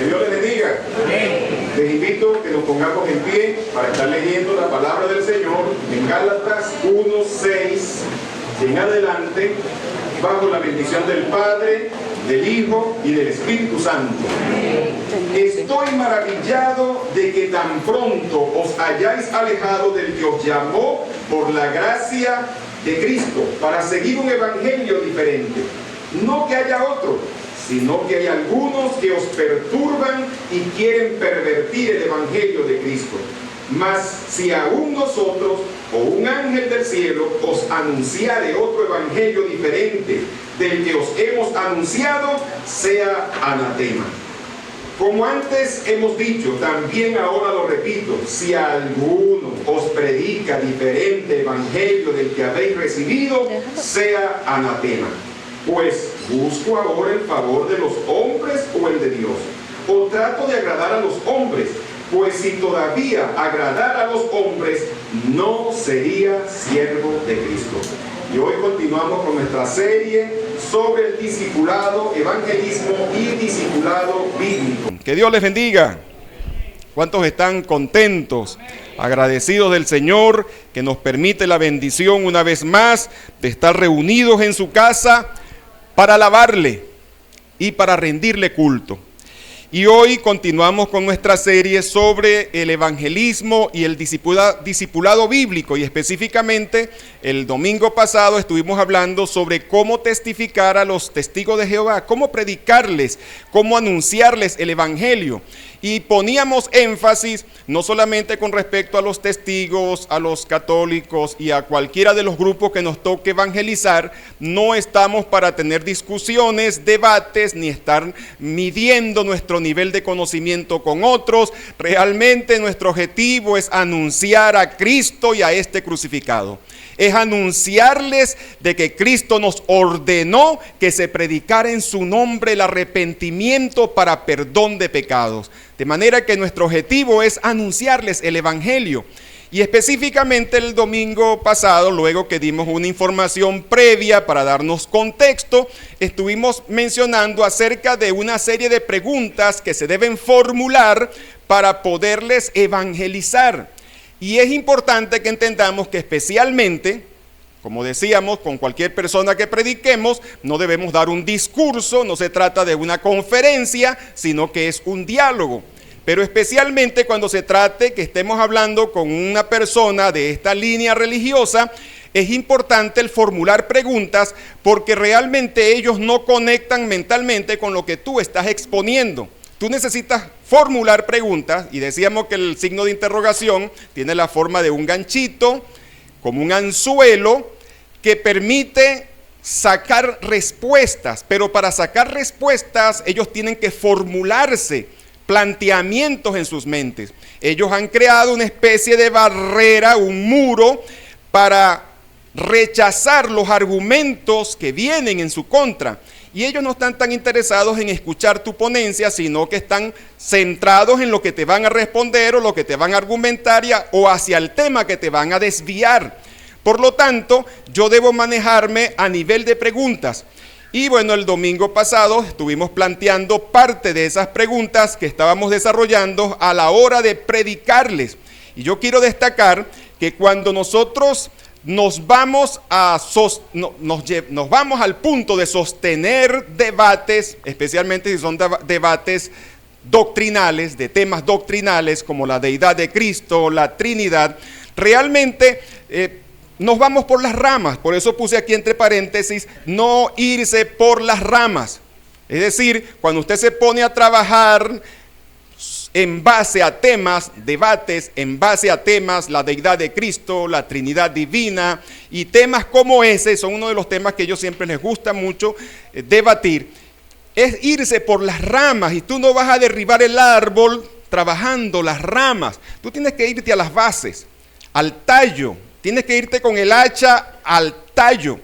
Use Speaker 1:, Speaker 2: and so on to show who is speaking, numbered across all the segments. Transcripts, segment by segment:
Speaker 1: Que Dios les bendiga. Les invito a que nos pongamos en pie para estar leyendo la palabra del Señor en Gálatas 1:6 en adelante, bajo la bendición del Padre, del Hijo y del Espíritu Santo. Estoy maravillado de que tan pronto os hayáis alejado del que os llamó por la gracia de Cristo para seguir un evangelio diferente. No que haya otro, sino que hay algunos que os perturban y quieren pervertir el evangelio de Cristo. Mas si aún nosotros o un ángel del cielo os anunciare otro evangelio diferente del que os hemos anunciado, sea anatema. Como antes hemos dicho, también ahora lo repito, si alguno os predica diferente evangelio del que habéis recibido, sea anatema. Pues busco ahora el favor de los hombres o el de Dios, o trato de agradar a los hombres, pues si todavía agradara a los hombres, no sería siervo de Cristo. Y hoy continuamos con nuestra serie sobre el discipulado, evangelismo y discipulado bíblico.
Speaker 2: Que Dios les bendiga. ¿Cuántos están contentos, agradecidos del Señor, que nos permite la bendición una vez más de estar reunidos en su casa para alabarle y para rendirle culto? Y hoy continuamos con nuestra serie sobre el evangelismo y el discipulado bíblico, y específicamente el domingo pasado estuvimos hablando sobre cómo testificar a los testigos de Jehová, cómo predicarles, cómo anunciarles el evangelio. Y poníamos énfasis no solamente con respecto a los testigos, a los católicos y a cualquiera de los grupos que nos toque evangelizar. No estamos para tener discusiones, debates, ni estar midiendo nuestro nivel de conocimiento con otros. Realmente nuestro objetivo es anunciar a Cristo y a este crucificado. Es anunciarles de que Cristo nos ordenó que se predicara en su nombre el arrepentimiento para perdón de pecados. De manera que nuestro objetivo es anunciarles el evangelio. Y específicamente el domingo pasado, luego que dimos una información previa para darnos contexto, estuvimos mencionando acerca de una serie de preguntas que se deben formular para poderles evangelizar. Y es importante que entendamos que especialmente, como decíamos, con cualquier persona que prediquemos, no debemos dar un discurso, no se trata de una conferencia, sino que es un diálogo. Pero especialmente cuando se trate que estemos hablando con una persona de esta línea religiosa, es importante el formular preguntas porque realmente ellos no conectan mentalmente con lo que tú estás exponiendo. Tú necesitas formular preguntas, y decíamos que el signo de interrogación tiene la forma de un ganchito, como un anzuelo, que permite sacar respuestas. Pero para sacar respuestas, ellos tienen que formularse planteamientos en sus mentes. Ellos han creado una especie de barrera, un muro, para rechazar los argumentos que vienen en su contra. Y ellos no están tan interesados en escuchar tu ponencia, sino que están centrados en lo que te van a responder o lo que te van a argumentar o hacia el tema que te van a desviar. Por lo tanto, yo debo manejarme a nivel de preguntas. Y bueno, el domingo pasado estuvimos planteando parte de esas preguntas que estábamos desarrollando a la hora de predicarles. Y yo quiero destacar que cuando nosotros nos vamos al punto de sostener debates, especialmente si son debates doctrinales, de temas doctrinales como la deidad de Cristo, la Trinidad, realmente nos vamos por las ramas. Por eso puse aquí entre paréntesis, no irse por las ramas. Es decir, cuando usted se pone a trabajar en base a temas, debates, en base a temas, la deidad de Cristo, la Trinidad divina, y temas como ese, son uno de los temas que a ellos siempre les gusta mucho debatir, es irse por las ramas, y tú no vas a derribar el árbol trabajando las ramas. Tú tienes que irte a las bases, al tallo, tienes que irte con el hacha al tallo.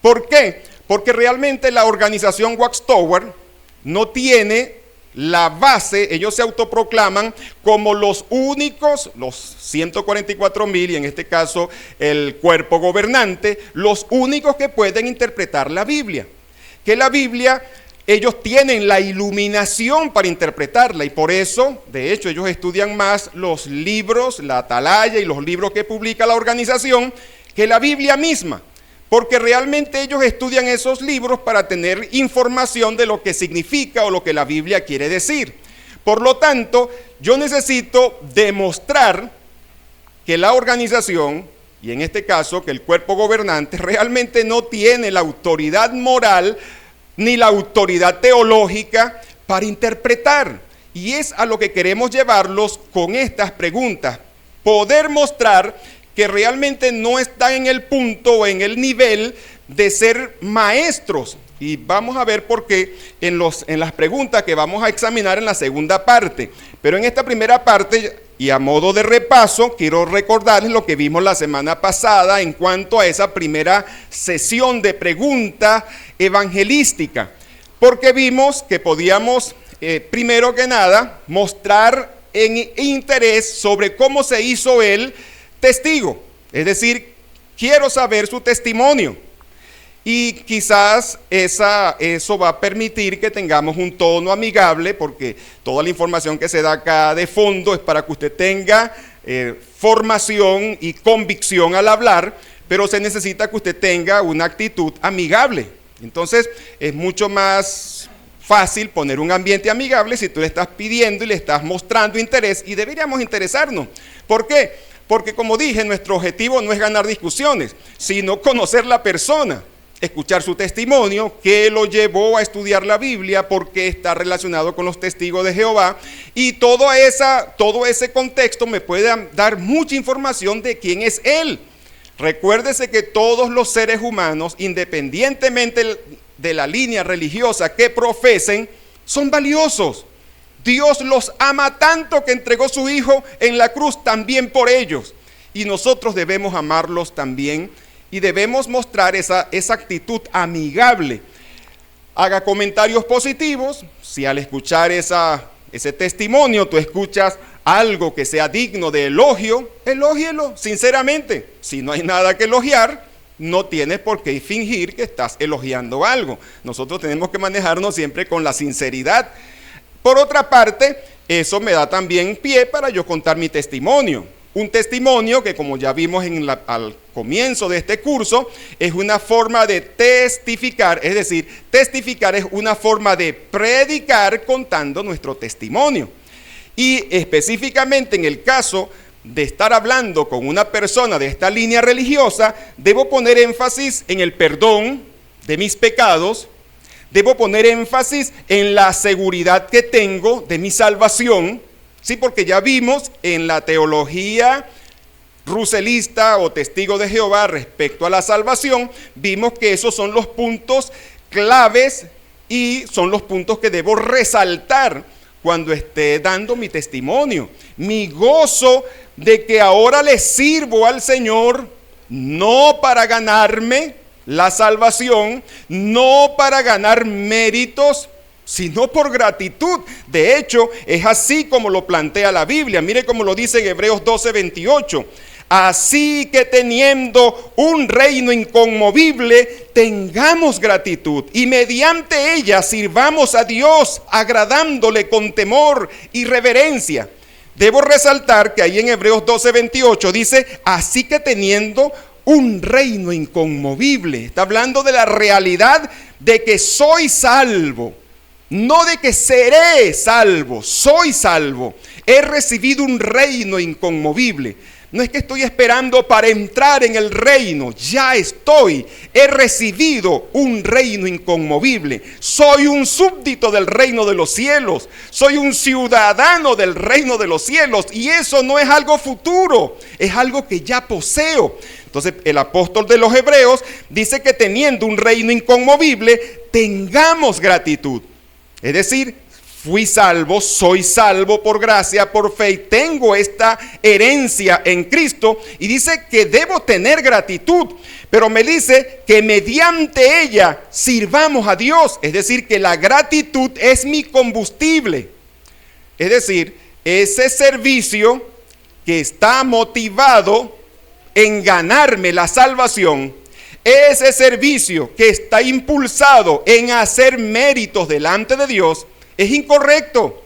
Speaker 2: ¿Por qué? Porque realmente la organización Watchtower no tiene la base. Ellos se autoproclaman como los únicos, los 144,000, y en este caso el cuerpo gobernante, los únicos que pueden interpretar la Biblia. Que la Biblia ellos tienen la iluminación para interpretarla y por eso, de hecho, ellos estudian más los libros, la Atalaya y los libros que publica la organización que la Biblia misma, porque realmente ellos estudian esos libros para tener información de lo que significa o lo que la Biblia quiere decir. Por lo tanto, yo necesito demostrar que la organización, y en este caso que el cuerpo gobernante, realmente no tiene la autoridad moral ni la autoridad teológica para interpretar. Y es a lo que queremos llevarlos con estas preguntas. Poder mostrar que realmente no están en el punto o en el nivel de ser maestros. Y vamos a ver por qué en las preguntas que vamos a examinar en la segunda parte. Pero en esta primera parte, y a modo de repaso, quiero recordarles lo que vimos la semana pasada en cuanto a esa primera sesión de pregunta evangelística. Porque vimos que podíamos, primero que nada, mostrar en interés sobre cómo se hizo el testigo. Es decir, quiero saber su testimonio. Y quizás eso va a permitir que tengamos un tono amigable, porque toda la información que se da acá de fondo es para que usted tenga formación y convicción al hablar, pero se necesita que usted tenga una actitud amigable. Entonces, es mucho más fácil poner un ambiente amigable si tú le estás pidiendo y le estás mostrando interés, y deberíamos interesarnos. ¿Por qué? Porque, como dije, nuestro objetivo no es ganar discusiones, sino conocer la persona. Escuchar su testimonio, qué lo llevó a estudiar la Biblia, por qué está relacionado con los testigos de Jehová, y todo ese contexto me puede dar mucha información de quién es él. Recuérdese que todos los seres humanos, independientemente de la línea religiosa que profesen, son valiosos. Dios los ama tanto que entregó su Hijo en la cruz también por ellos, y nosotros debemos amarlos también. Y debemos mostrar esa actitud amigable. Haga comentarios positivos. Si al escuchar ese testimonio tú escuchas algo que sea digno de elogio, elógielo sinceramente. Si no hay nada que elogiar, no tienes por qué fingir que estás elogiando algo. Nosotros tenemos que manejarnos siempre con la sinceridad. Por otra parte, eso me da también pie para yo contar mi testimonio. Un testimonio que, como ya vimos al comienzo de este curso, es una forma de testificar, es decir, testificar es una forma de predicar contando nuestro testimonio. Y específicamente en el caso de estar hablando con una persona de esta línea religiosa, debo poner énfasis en el perdón de mis pecados, debo poner énfasis en la seguridad que tengo de mi salvación. Sí, porque ya vimos en la teología ruselista o testigo de Jehová respecto a la salvación, vimos que esos son los puntos claves y son los puntos que debo resaltar cuando esté dando mi testimonio. Mi gozo de que ahora le sirvo al Señor, no para ganarme la salvación, no para ganar méritos, sino por gratitud. De hecho, es así como lo plantea la Biblia. Mire cómo lo dice en Hebreos 12:28. Así que teniendo un reino inconmovible, tengamos gratitud y mediante ella sirvamos a Dios, agradándole con temor y reverencia. Debo resaltar que ahí en Hebreos 12:28 dice, así que teniendo un reino inconmovible. Está hablando de la realidad de que soy salvo. No de que seré salvo, soy salvo. He recibido un reino inconmovible. No es que estoy esperando para entrar en el reino, ya estoy. He recibido un reino inconmovible. Soy un súbdito del reino de los cielos. Soy un ciudadano del reino de los cielos. Y eso no es algo futuro, es algo que ya poseo. Entonces el apóstol de los Hebreos dice que teniendo un reino inconmovible, tengamos gratitud. Es decir, fui salvo, soy salvo por gracia, por fe, y tengo esta herencia en Cristo. Y dice que debo tener gratitud, pero me dice que mediante ella sirvamos a Dios. Es decir, que la gratitud es mi combustible. Es decir, ese servicio que está motivado en ganarme la salvación, ese servicio que está impulsado en hacer méritos delante de Dios es incorrecto,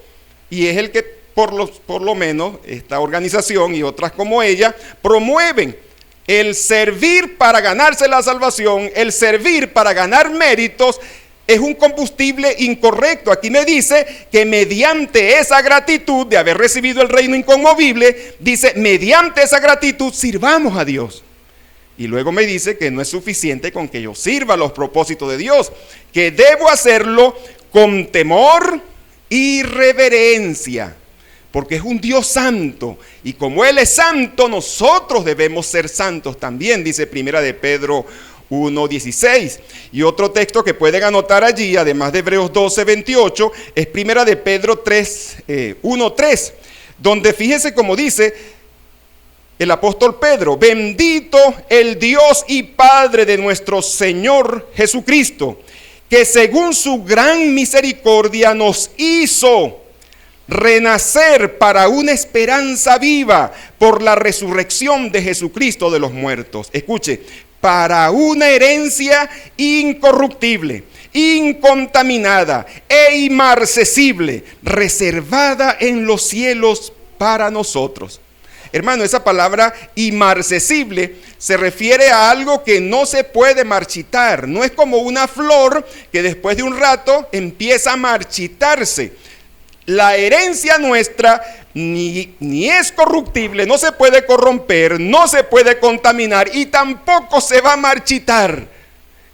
Speaker 2: y es el que por lo menos esta organización y otras como ella promueven. El servir para ganarse la salvación, el servir para ganar méritos, es un combustible incorrecto. Aquí me dice que mediante esa gratitud de haber recibido el reino inconmovible, dice, mediante esa gratitud sirvamos a Dios. Y luego me dice que no es suficiente con que yo sirva los propósitos de Dios, que debo hacerlo con temor y reverencia, porque es un Dios santo, y como Él es santo, nosotros debemos ser santos también, dice Primera de Pedro 1:16. Y otro texto que pueden anotar allí, además de Hebreos 12:28, es Primera de Pedro 1:3, donde fíjese cómo dice el apóstol Pedro: bendito el Dios y Padre de nuestro Señor Jesucristo, que según su gran misericordia nos hizo renacer para una esperanza viva por la resurrección de Jesucristo de los muertos. Escuche, para una herencia incorruptible, incontaminada e inmarcesible, reservada en los cielos para nosotros. Hermano, esa palabra inmarcesible se refiere a algo que no se puede marchitar. No es como una flor que después de un rato empieza a marchitarse. La herencia nuestra ni es corruptible, no se puede corromper, no se puede contaminar y tampoco se va a marchitar.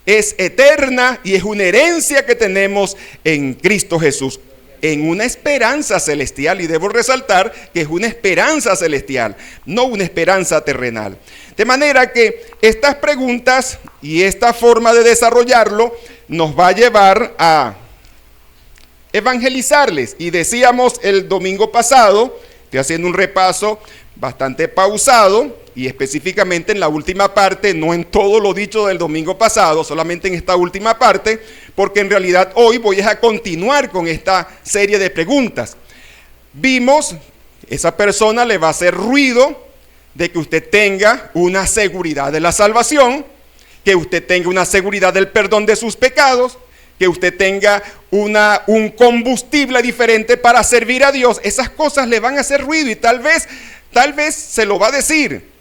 Speaker 2: Es eterna y es una herencia que tenemos en Cristo Jesús, en una esperanza celestial, y debo resaltar que es una esperanza celestial, no una esperanza terrenal. De manera que estas preguntas y esta forma de desarrollarlo nos va a llevar a evangelizarles. Y decíamos el domingo pasado, estoy haciendo un repaso bastante pausado y específicamente en la última parte, no en todo lo dicho del domingo pasado, solamente en esta última parte, porque en realidad hoy voy a continuar con esta serie de preguntas. Vimos, esa persona le va a hacer ruido de que usted tenga una seguridad de la salvación, que usted tenga una seguridad del perdón de sus pecados, que usted tenga un combustible diferente para servir a Dios. Esas cosas le van a hacer ruido y tal vez se lo va a decir,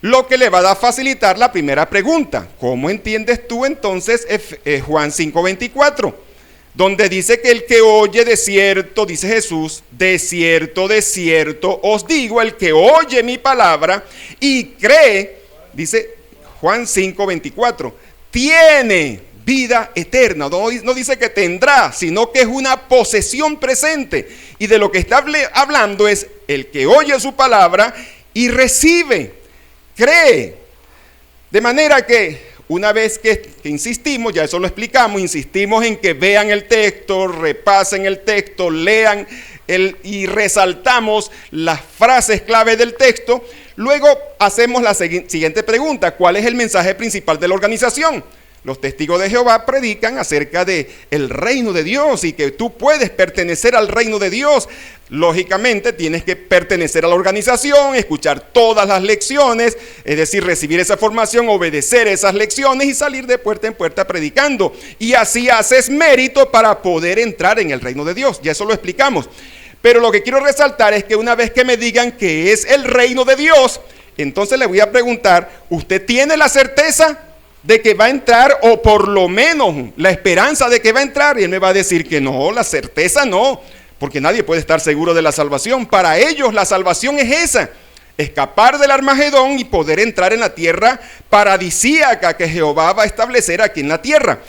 Speaker 2: lo que le va a facilitar la primera pregunta. ¿Cómo entiendes tú entonces Juan 5:24? Donde dice que el que oye, de cierto, dice Jesús, de cierto os digo, el que oye mi palabra y cree, dice Juan 5:24, tiene vida eterna. No dice que tendrá, sino que es una posesión presente. Y de lo que está hablando es el que oye su palabra y recibe, cree. De manera que una vez que insistimos, ya eso lo explicamos, insistimos en que vean el texto, repasen el texto, lean y resaltamos las frases clave del texto. Luego hacemos la siguiente pregunta: ¿cuál es el mensaje principal de la organización? Los testigos de Jehová predican acerca de el reino de Dios y que tú puedes pertenecer al reino de Dios. Lógicamente tienes que pertenecer a la organización, escuchar todas las lecciones, es decir, recibir esa formación, obedecer esas lecciones y salir de puerta en puerta predicando. Y así haces mérito para poder entrar en el reino de Dios. Ya eso lo explicamos. Pero lo que quiero resaltar es que una vez que me digan que es el reino de Dios, entonces le voy a preguntar: ¿usted tiene la certeza de que va a entrar, o por lo menos la esperanza de que va a entrar? Y él me va a decir que no, la certeza no, porque nadie puede estar seguro de la salvación. Para ellos la salvación es esa: escapar del Armagedón y poder entrar en la tierra paradisíaca que Jehová va a establecer aquí en la tierra.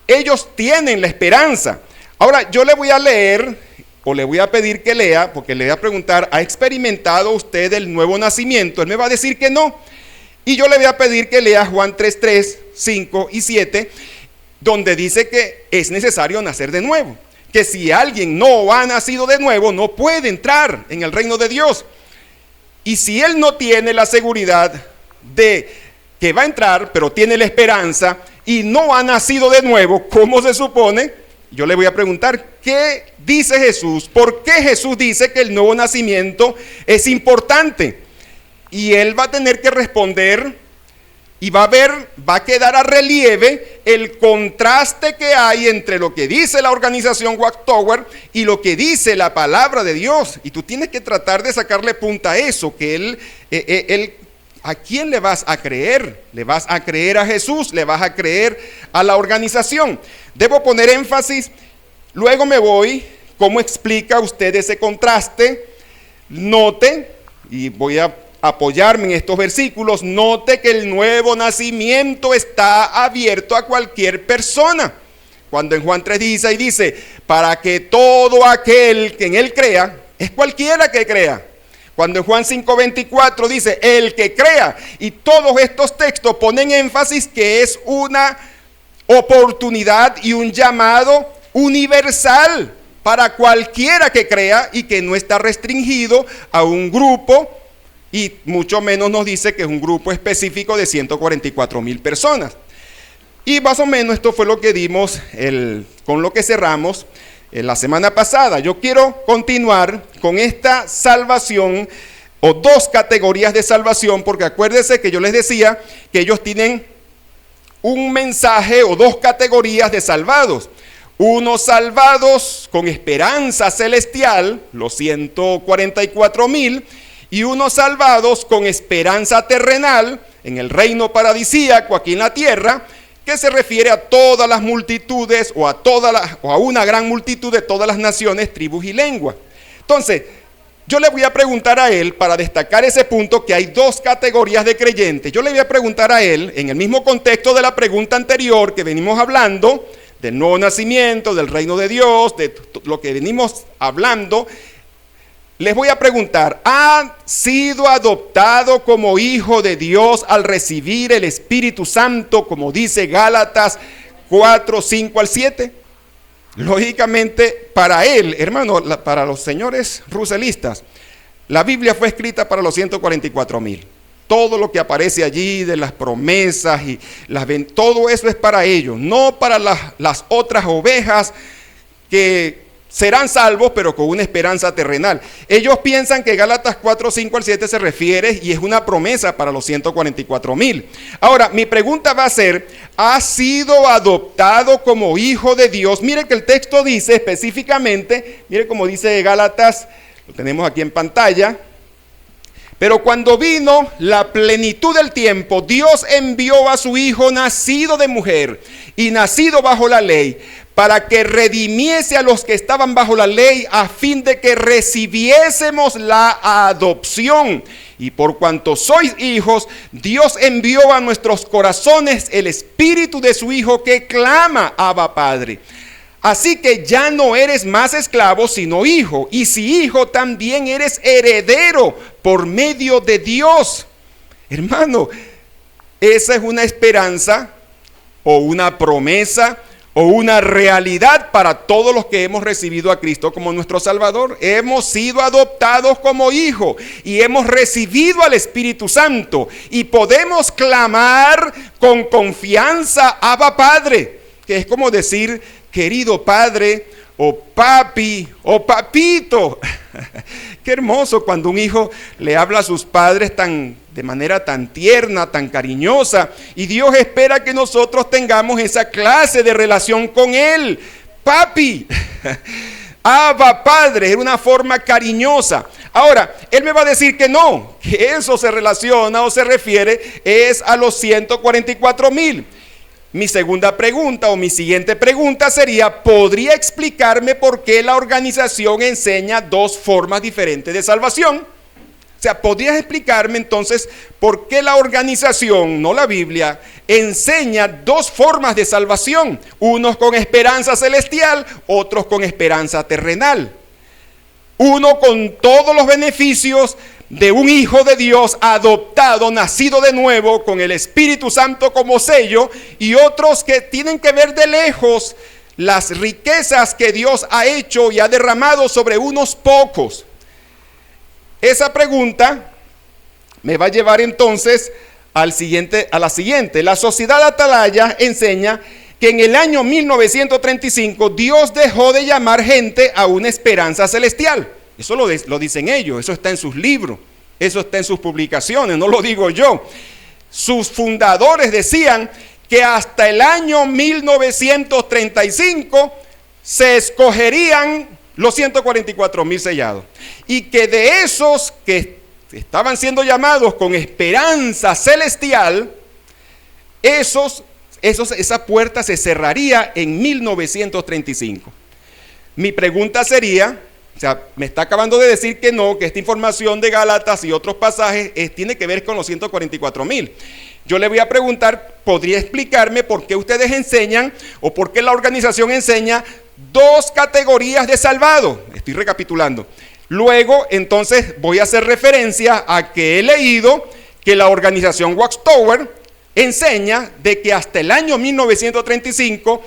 Speaker 2: Ellos tienen la esperanza. Ahora yo le voy a leer, o le voy a pedir que lea, porque le voy a preguntar: ¿ha experimentado usted el nuevo nacimiento? Él me va a decir que no. Y yo le voy a pedir que lea Juan 3:3, 5 y 7, donde dice que es necesario nacer de nuevo. Que si alguien no ha nacido de nuevo, no puede entrar en el reino de Dios. Y si él no tiene la seguridad de que va a entrar, pero tiene la esperanza y no ha nacido de nuevo, ¿cómo se supone? Yo le voy a preguntar: ¿qué dice Jesús? ¿Por qué Jesús dice que el nuevo nacimiento es importante? Y él va a tener que responder Y va a quedar a relieve el contraste que hay entre lo que dice la organización Watchtower y lo que dice la palabra de Dios. Y tú tienes que tratar de sacarle punta a eso, que él ¿a quién le vas a creer? ¿Le vas a creer a Jesús? ¿Le vas a creer a la organización? Debo poner énfasis, luego me voy, ¿cómo explica usted ese contraste? Note, y voy a apoyarme en estos versículos, note que el nuevo nacimiento está abierto a cualquier persona. Cuando en Juan 3:16 dice, para que todo aquel que en él crea, es cualquiera que crea. Cuando en Juan 5:24 dice, el que crea, y todos estos textos ponen énfasis que es una oportunidad y un llamado universal para cualquiera que crea y que no está restringido a un grupo, y mucho menos nos dice que es un grupo específico de 144,000 personas. Y más o menos esto fue lo que dimos, con lo que cerramos la semana pasada. Yo quiero continuar con esta salvación, o dos categorías de salvación, porque acuérdense que yo les decía que ellos tienen un mensaje o dos categorías de salvados. Unos salvados con esperanza celestial, los 144,000, y unos salvados con esperanza terrenal en el reino paradisíaco aquí en la tierra, que se refiere a todas las multitudes o a una gran multitud de todas las naciones, tribus y lenguas. Entonces, yo le voy a preguntar a él, para destacar ese punto, que hay dos categorías de creyentes. Yo le voy a preguntar a él, en el mismo contexto de la pregunta anterior que venimos hablando, del nuevo nacimiento, del reino de Dios, de lo que venimos hablando. Les voy a preguntar, ¿ha sido adoptado como hijo de Dios al recibir el Espíritu Santo, como dice Gálatas 4, 5 al 7? Lógicamente, para él, hermano, para los señores ruselistas, la Biblia fue escrita para los 144,000. Todo lo que aparece allí de las promesas y todo eso es para ellos, no para las otras ovejas que serán salvos, pero con una esperanza terrenal. Ellos piensan que Gálatas 4, 5 al 7 se refiere y es una promesa para los 144,000. Ahora, mi pregunta va a ser, ¿ha sido adoptado como hijo de Dios? Mire que el texto dice específicamente, mire como dice Gálatas, lo tenemos aquí en pantalla. Pero cuando vino la plenitud del tiempo, Dios envió a su Hijo nacido de mujer y nacido bajo la ley, para que redimiese a los que estaban bajo la ley, a fin de que recibiésemos la adopción. Y por cuanto sois hijos, Dios envió a nuestros corazones el Espíritu de su Hijo, que clama, Abba, Padre. Así que ya no eres más esclavo, sino hijo. Y si hijo, también eres heredero por medio de Dios. Hermano, esa es una esperanza o una promesa o una realidad para todos los que hemos recibido a Cristo como nuestro Salvador. Hemos sido adoptados como hijos y hemos recibido al Espíritu Santo y podemos clamar con confianza, Abba, Padre, que es como decir querido padre, o papi, o papito. Qué hermoso cuando un hijo le habla a sus padres de manera tan tierna, tan cariñosa, y Dios espera que nosotros tengamos esa clase de relación con Él. Papi, Abba, Padre, es una forma cariñosa. Ahora, Él me va a decir que no, que eso se relaciona o se refiere es a los 144,000. Mi segunda pregunta o mi siguiente pregunta sería, ¿podría explicarme por qué la organización enseña dos formas diferentes de salvación? O sea, ¿podrías explicarme entonces por qué la organización, no la Biblia, enseña dos formas de salvación? Unos con esperanza celestial, otros con esperanza terrenal. Uno con todos los beneficios de un hijo de Dios adoptado, nacido de nuevo, con el Espíritu Santo como sello, y otros que tienen que ver de lejos las riquezas que Dios ha hecho y ha derramado sobre unos pocos. Esa pregunta me va a llevar entonces a la siguiente. La Sociedad Atalaya enseña que en el año 1935 Dios dejó de llamar gente a una esperanza celestial. Eso lo dicen ellos, eso está en sus libros, eso está en sus publicaciones, no lo digo yo. sus fundadores decían que hasta el año 1935 se escogerían los 144,000 sellados. Y que de esos que estaban siendo llamados con esperanza celestial, esa puerta se cerraría en 1935. Mi pregunta sería, o sea, me está acabando de decir que no, que esta información de Gálatas y otros pasajes tiene que ver con los 144,000. Yo le voy a preguntar, ¿podría explicarme por qué ustedes enseñan o por qué la organización enseña dos categorías de salvados? Estoy recapitulando. Luego, entonces, voy a hacer referencia a que he leído que la organización Watchtower enseña de que hasta el año 1935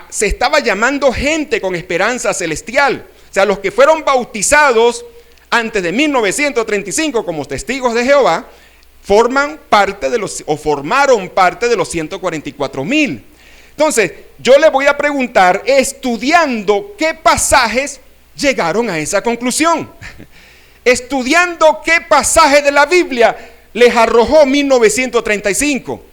Speaker 2: se estaba llamando gente con esperanza celestial. O sea, los que fueron bautizados antes de 1935 como testigos de Jehová formaron parte de los 144,000. Entonces, yo le voy a preguntar, estudiando qué pasajes llegaron a esa conclusión. Estudiando qué pasaje de la Biblia les arrojó 1935.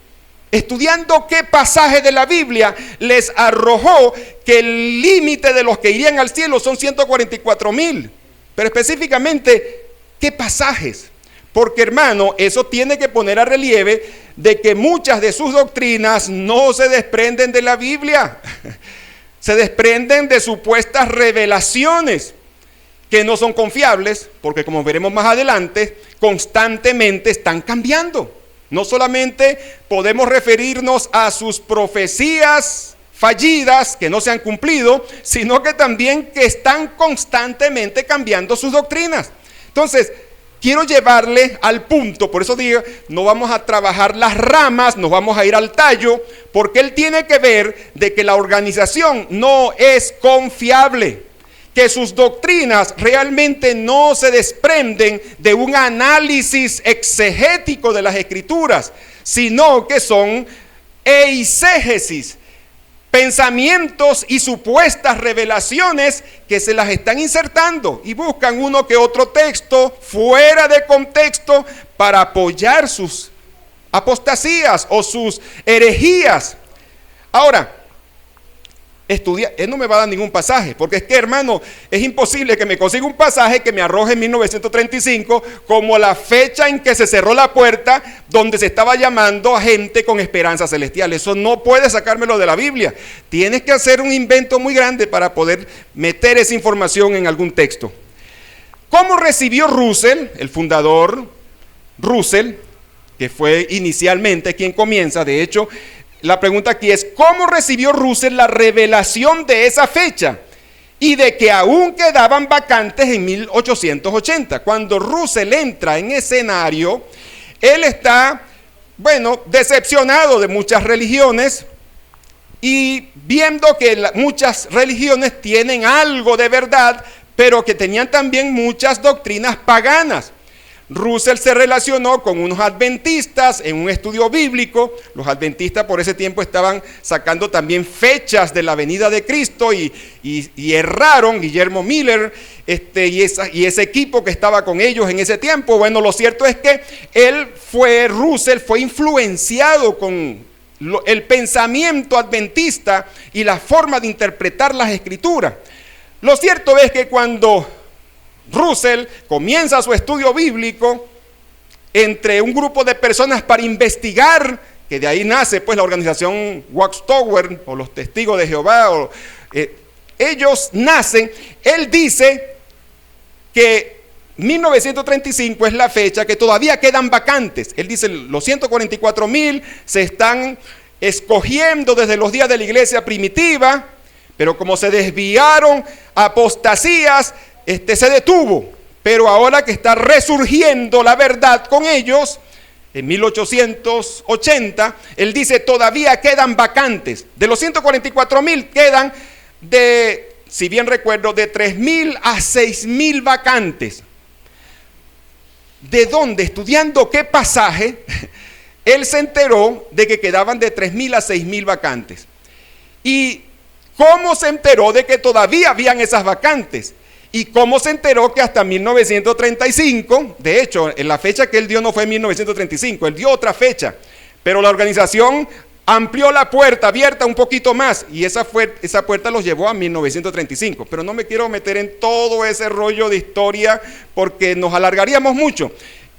Speaker 2: Estudiando qué pasaje de la Biblia les arrojó que el límite de los que irían al cielo son 144,000. Pero específicamente, ¿qué pasajes? Porque, hermano, eso tiene que poner a relieve de que muchas de sus doctrinas no se desprenden de la Biblia. Se desprenden de supuestas revelaciones que no son confiables, porque como veremos más adelante, constantemente están cambiando. No solamente podemos referirnos a sus profecías fallidas que no se han cumplido, sino que también que están constantemente cambiando sus doctrinas. Entonces, quiero llevarle al punto, por eso digo, no vamos a trabajar las ramas, nos vamos a ir al tallo, porque él tiene que ver de que la organización no es confiable, que sus doctrinas realmente no se desprenden de un análisis exegético de las Escrituras, sino que son eisegesis, pensamientos y supuestas revelaciones que se las están insertando y buscan uno que otro texto fuera de contexto para apoyar sus apostasías o sus herejías. Ahora, él no me va a dar ningún pasaje, porque es que, hermano, es imposible que me consiga un pasaje que me arroje en 1935 como la fecha en que se cerró la puerta donde se estaba llamando a gente con esperanza celestial. Eso no puede sacármelo de la Biblia. Tienes que hacer un invento muy grande para poder meter esa información en algún texto. ¿Cómo recibió Russell, el fundador Russell, que fue inicialmente quien comienza? De hecho, la pregunta aquí es, ¿cómo recibió Russell la revelación de esa fecha? Y de que aún quedaban vacantes en 1880. Cuando Russell entra en escenario, él está, decepcionado de muchas religiones y viendo que muchas religiones tienen algo de verdad, pero que tenían también muchas doctrinas paganas. Russell se relacionó con unos adventistas en un estudio bíblico. Los adventistas por ese tiempo estaban sacando también fechas de la venida de Cristo y erraron. Guillermo Miller y ese equipo que estaba con ellos en ese tiempo. Bueno, lo cierto es que Russell fue influenciado con el pensamiento adventista y la forma de interpretar las Escrituras. Lo cierto es que cuando Russell comienza su estudio bíblico entre un grupo de personas para investigar, que de ahí nace pues la organización Watchtower o los Testigos de Jehová, ellos nacen. Él dice que 1935 es la fecha que todavía quedan vacantes. Él dice los 144,000 se están escogiendo desde los días de la iglesia primitiva, pero como se desviaron apostasías, se detuvo, pero ahora que está resurgiendo la verdad con ellos, en 1880, él dice, todavía quedan vacantes. De los 144,000 quedan si bien recuerdo, de 3,000 a 6,000 vacantes. ¿De dónde? Estudiando qué pasaje, él se enteró de que quedaban de 3,000 a 6,000 vacantes. ¿Y cómo se enteró de que todavía habían esas vacantes? y cómo se enteró que hasta 1935, de hecho, en la fecha que él dio no fue 1935, él dio otra fecha, pero la organización amplió la puerta abierta un poquito más y esa puerta los llevó a 1935. Pero no me quiero meter en todo ese rollo de historia porque nos alargaríamos mucho.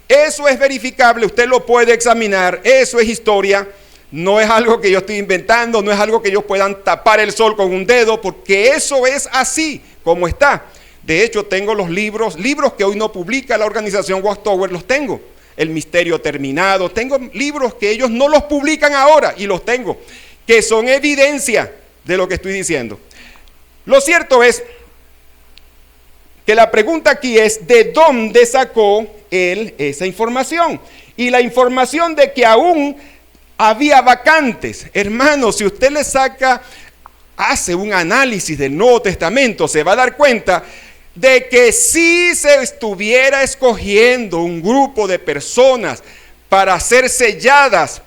Speaker 2: Eso es verificable, usted lo puede examinar, eso es historia. No es algo que yo estoy inventando, no es algo que ellos puedan tapar el sol con un dedo, porque eso es así como está. De hecho, tengo los libros que hoy no publica la organización Watchtower, los tengo. El misterio terminado, tengo libros que ellos no los publican ahora y los tengo, que son evidencia de lo que estoy diciendo. Lo cierto es que la pregunta aquí es, ¿de dónde sacó él esa información? Y la información de que aún había vacantes. Hermanos, si usted hace un análisis del Nuevo Testamento, se va a dar cuenta de que si se estuviera escogiendo un grupo de personas para ser selladas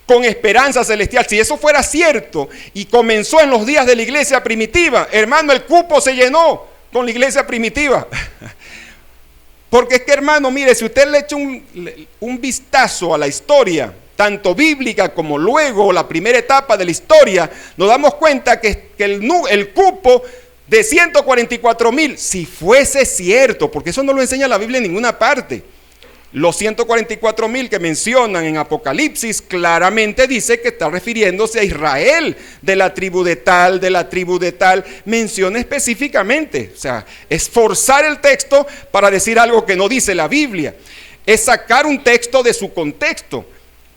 Speaker 2: con esperanza celestial, si eso fuera cierto y comenzó en los días de la iglesia primitiva, hermano, el cupo se llenó con la iglesia primitiva. Porque es que, hermano, mire, si usted le echa un vistazo a la historia, tanto bíblica como luego la primera etapa de la historia, nos damos cuenta que el cupo de 144,000, si fuese cierto, porque eso no lo enseña la Biblia en ninguna parte, los 144,000 que mencionan en Apocalipsis claramente dice que está refiriéndose a Israel, de la tribu de tal, menciona específicamente, o sea, es forzar el texto para decir algo que no dice la Biblia, es sacar un texto de su contexto.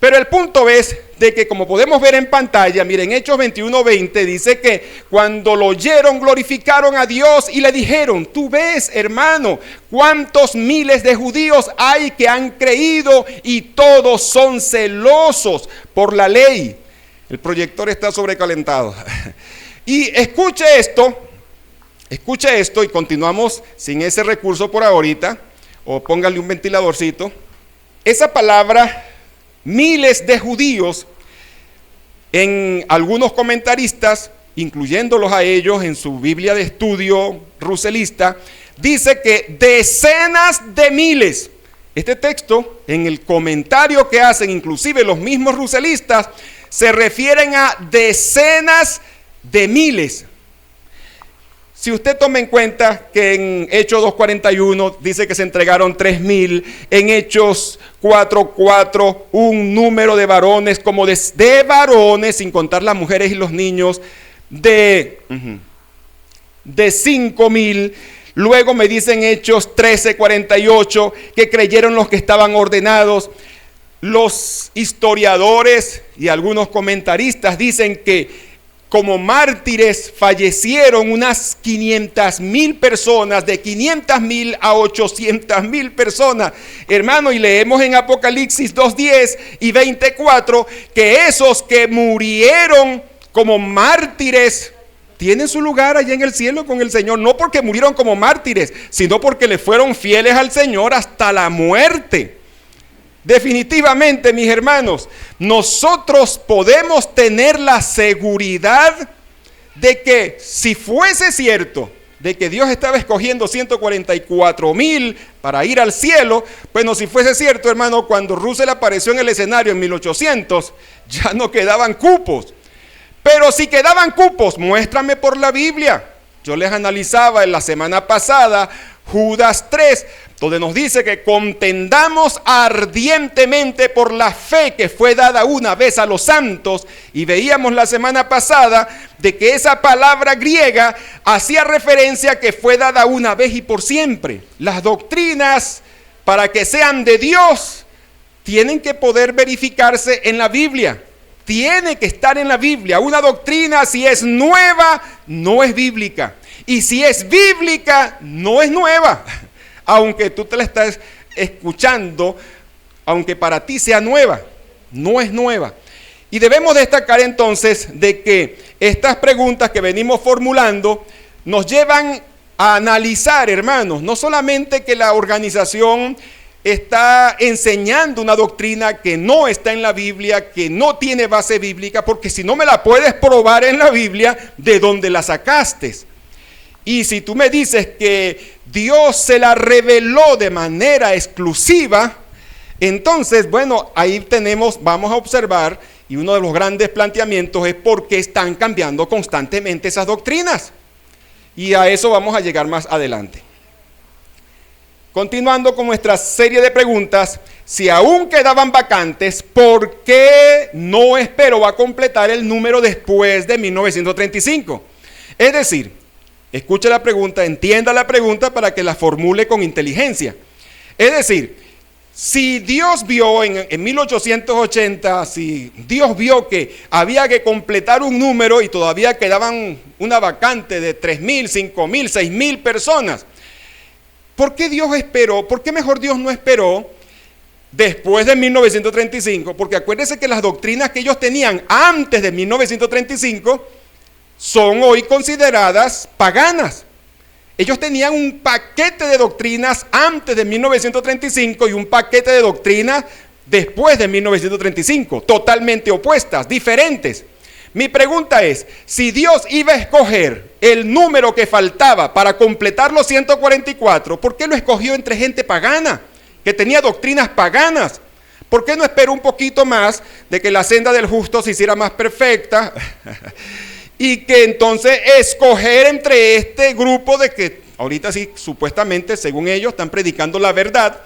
Speaker 2: Pero el punto es de que, como podemos ver en pantalla, miren, Hechos 21:20 dice que cuando lo oyeron glorificaron a Dios y le dijeron, tú ves, hermano, cuántos miles de judíos hay que han creído y todos son celosos por la ley. El proyector está sobrecalentado. Y escuche esto y continuamos sin ese recurso por ahorita, o póngale un ventiladorcito. Esa palabra miles de judíos, en algunos comentaristas, incluyéndolos a ellos en su Biblia de estudio ruselista, dice que decenas de miles. Este texto, en el comentario que hacen inclusive los mismos ruselistas, se refieren a decenas de miles. Si usted toma en cuenta que en Hechos 2:41 dice que se entregaron 3,000, en Hechos 4:4 un número de varones, como de varones, sin contar las mujeres y los niños, de 5,000. Luego me dicen Hechos 13:48 que creyeron los que estaban ordenados. Los historiadores y algunos comentaristas dicen que como mártires fallecieron unas 500,000 personas, de 500,000 a 800,000 personas. Hermano, y leemos en Apocalipsis 2:10 y 24 que esos que murieron como mártires tienen su lugar allá en el cielo con el Señor, no porque murieron como mártires, sino porque le fueron fieles al Señor hasta la muerte. Definitivamente, mis hermanos, nosotros podemos tener la seguridad de que si fuese cierto de que Dios estaba escogiendo 144,000 para ir al cielo, bueno, si fuese cierto, hermano, cuando Russell apareció en el escenario en 1800, ya no quedaban cupos. Pero si quedaban cupos, muéstrame por la Biblia. Yo les analizaba en la semana pasada Judas 3, donde nos dice que contendamos ardientemente por la fe que fue dada una vez a los santos, y veíamos la semana pasada de que esa palabra griega hacía referencia a que fue dada una vez y por siempre. Las doctrinas, para que sean de Dios, tienen que poder verificarse en la Biblia. Tiene que estar en la Biblia. Una doctrina, si es nueva, no es bíblica. Y si es bíblica, no es nueva. Aunque tú te la estás escuchando, aunque para ti sea nueva, no es nueva. Y debemos destacar entonces de que estas preguntas que venimos formulando nos llevan a analizar, hermanos, no solamente que la organización está enseñando una doctrina que no está en la Biblia, que no tiene base bíblica, porque si no me la puedes probar en la Biblia, ¿de dónde la sacaste? Y si tú me dices que Dios se la reveló de manera exclusiva, entonces, bueno, ahí vamos a observar, y uno de los grandes planteamientos es por qué están cambiando constantemente esas doctrinas. Y a eso vamos a llegar más adelante. Continuando con nuestra serie de preguntas, si aún quedaban vacantes, ¿por qué no esperó a completar el número después de 1935? Es decir, escuche la pregunta, entienda la pregunta para que la formule con inteligencia. Es decir, si Dios vio en 1880, si Dios vio que había que completar un número y todavía quedaban una vacante de 3.000, 5.000, 6.000 personas, ¿por qué Dios esperó? ¿Por qué mejor Dios no esperó después de 1935? Porque acuérdense que las doctrinas que ellos tenían antes de 1935 son hoy consideradas paganas. Ellos tenían un paquete de doctrinas antes de 1935 y un paquete de doctrinas después de 1935, totalmente opuestas, diferentes. Mi pregunta es, si Dios iba a escoger el número que faltaba para completar los 144, ¿por qué lo escogió entre gente pagana, que tenía doctrinas paganas? ¿Por qué no esperó un poquito más de que la senda del justo se hiciera más perfecta? Y que entonces escoger entre este grupo de que ahorita sí, supuestamente, según ellos, están predicando la verdad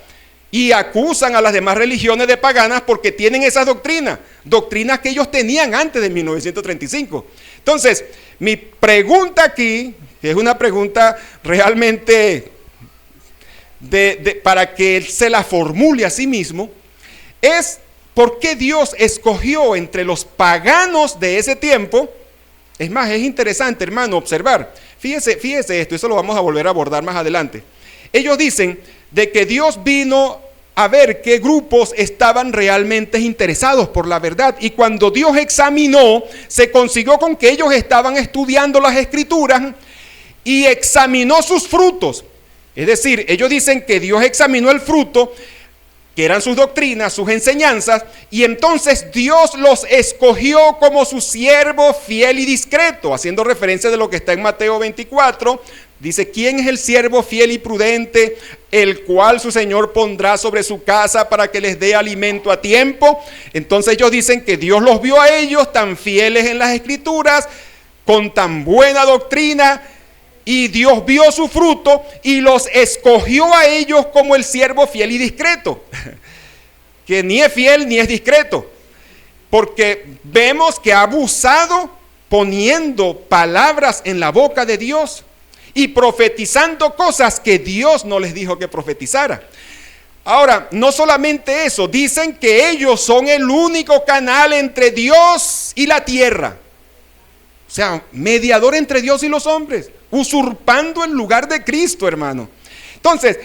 Speaker 2: y acusan a las demás religiones de paganas porque tienen esas doctrinas que ellos tenían antes de 1935. Entonces, mi pregunta aquí, que es una pregunta realmente para que él se la formule a sí mismo, es ¿por qué Dios escogió entre los paganos de ese tiempo? Es más, es interesante, hermano, observar. Fíjese esto, eso lo vamos a volver a abordar más adelante. Ellos dicen de que Dios vino a ver qué grupos estaban realmente interesados por la verdad. Y cuando Dios examinó, se consiguió con que ellos estaban estudiando las Escrituras y examinó sus frutos. Es decir, ellos dicen que Dios examinó el fruto, que eran sus doctrinas, sus enseñanzas, y entonces Dios los escogió como su siervo fiel y discreto, haciendo referencia de lo que está en Mateo 24, dice, ¿quién es el siervo fiel y prudente, el cual su Señor pondrá sobre su casa para que les dé alimento a tiempo? Entonces ellos dicen que Dios los vio a ellos tan fieles en las Escrituras, con tan buena doctrina, y Dios vio su fruto y los escogió a ellos como el siervo fiel y discreto, que ni es fiel ni es discreto, porque vemos que ha abusado poniendo palabras en la boca de Dios y profetizando cosas que Dios no les dijo que profetizara. Ahora, no solamente eso, dicen que ellos son el único canal entre Dios y la tierra. O sea, mediador entre Dios y los hombres, usurpando el lugar de Cristo, hermano. Entonces,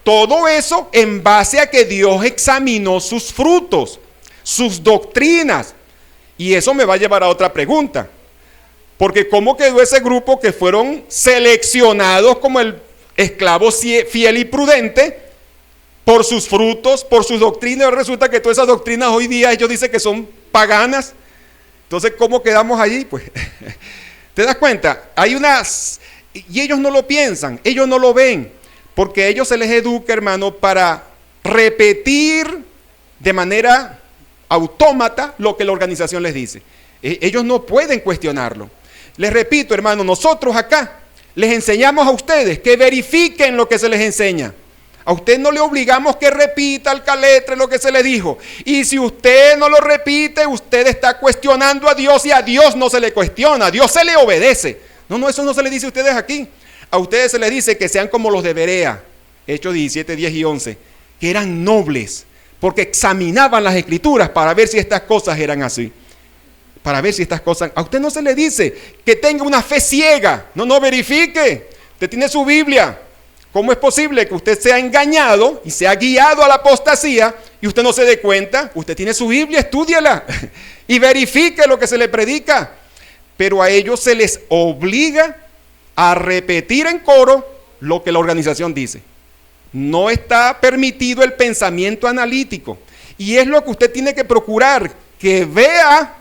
Speaker 2: todo eso en base a que Dios examinó sus frutos, sus doctrinas. Y eso me va a llevar a otra pregunta. Porque ¿cómo quedó ese grupo que fueron seleccionados como el esclavo fiel y prudente por sus frutos, por sus doctrinas? Resulta que todas esas doctrinas hoy día ellos dicen que son paganas. Entonces, ¿cómo quedamos allí? Pues, ¿te das cuenta? Hay unas, y ellos no lo piensan, ellos no lo ven, porque a ellos se les educa, hermano, para repetir de manera autómata lo que la organización les dice. Ellos no pueden cuestionarlo. Les repito, hermano, nosotros acá les enseñamos a ustedes que verifiquen lo que se les enseña. A usted no le obligamos que repita al caletre lo que se le dijo. Y si usted no lo repite, usted está cuestionando a Dios y a Dios no se le cuestiona, a Dios se le obedece. No, eso no se le dice a ustedes aquí. A ustedes se les dice que sean como los de Berea, Hechos 17, 10 y 11, que eran nobles, porque examinaban las Escrituras para ver si estas cosas eran así. Para ver si estas cosas... A usted no se le dice que tenga una fe ciega. No, verifique. Usted tiene su Biblia. ¿Cómo es posible que usted sea engañado y sea guiado a la apostasía y usted no se dé cuenta? Usted tiene su Biblia, estúdiala y verifique lo que se le predica. Pero a ellos se les obliga a repetir en coro lo que la organización dice. No está permitido el pensamiento analítico. Y es lo que usted tiene que procurar, que vea,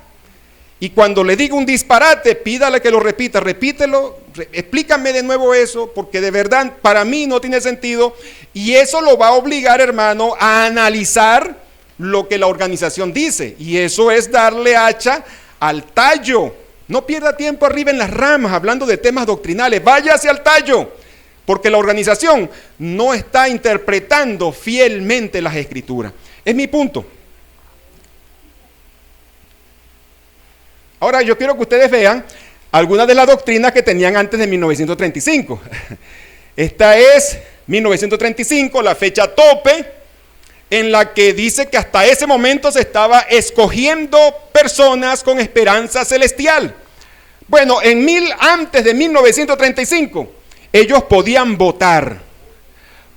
Speaker 2: y cuando le diga un disparate, pídale que lo repita, repítelo explícame de nuevo eso, porque de verdad para mí no tiene sentido. Y eso lo va a obligar, hermano, a analizar lo que la organización dice. Y eso es darle hacha al tallo. No pierda tiempo arriba en las ramas hablando de temas doctrinales. Váyase al tallo, porque la organización no está interpretando fielmente las Escrituras. Es mi punto. Ahora yo quiero que ustedes vean algunas de las doctrinas que tenían antes de 1935. Esta es 1935, la fecha tope, en la que dice que hasta ese momento se estaba escogiendo personas con esperanza celestial. Bueno, antes de 1935, ellos podían votar,